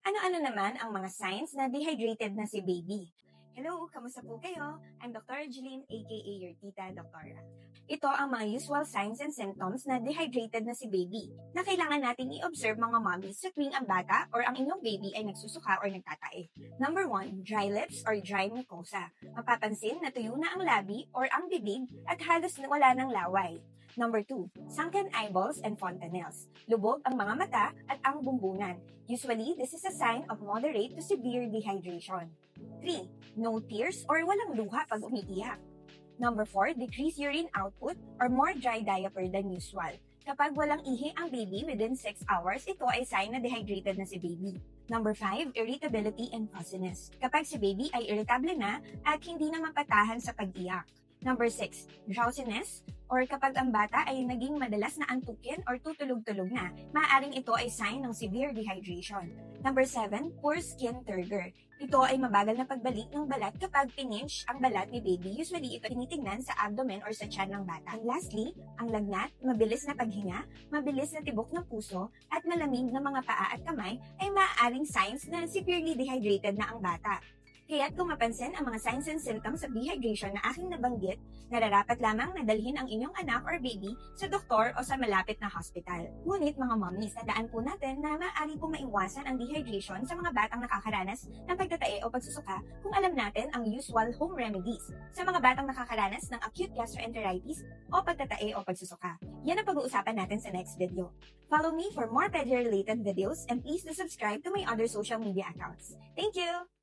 Ano-ano naman ang mga signs na dehydrated na si baby? Hello, kamusta po kayo? I'm Dr. Jeline, aka your tita, Doktora. Ito ang mga usual signs and symptoms na dehydrated na si baby na kailangan nating i-observe mga mommies sa tuwing ang bata or ang inyong baby ay nagsusuka or nagtatae. Number 1, dry lips or dry mucosa. Mapapansin na tuyo na ang labi or ang bibig at halos wala ng laway. Number 2, sunken eyeballs and fontanelles. Lubog ang mga mata at ang bumbunan. Usually, this is a sign of moderate to severe dehydration. 3, no tears or walang luha pag umiiyak. Number 4, decreased urine output or more dry diaper than usual. Kapag walang ihi ang baby within 6 hours, ito ay sign na dehydrated na si baby. Number 5, irritability and fussiness. Kapag si baby ay irritable na at hindi na mapatahan sa pag-iyak. Number 6, drowsiness, or kapag ang bata ay naging madalas na antukin or tutulog-tulog na, maaaring ito ay sign ng severe dehydration. Number 7, poor skin turgor. Ito ay mabagal na pagbalik ng balat kapag pininch ang balat ni baby. Usually, ito tinitingnan sa abdomen or sa tiyan ng bata. And lastly, ang lagnat, mabilis na paghinga, mabilis na tibok ng puso, at malamig na mga paa at kamay ay maaaring signs na severely dehydrated na ang bata. Kaya't kung mapansin ang mga signs and symptoms of dehydration na aking nabanggit, nararapat lamang na dalhin ang inyong anak or baby sa doktor o sa malapit na hospital. Ngunit mga mommies, tandaan po natin na maaari po maiwasan ang dehydration sa mga batang nakakaranas ng pagtatae o pagsusuka kung alam natin ang usual home remedies sa mga batang nakakaranas ng acute gastroenteritis o pagtatae o pagsusuka. Yan ang pag-uusapan natin sa next video. Follow me for more pedia-related videos and please do subscribe to my other social media accounts. Thank you!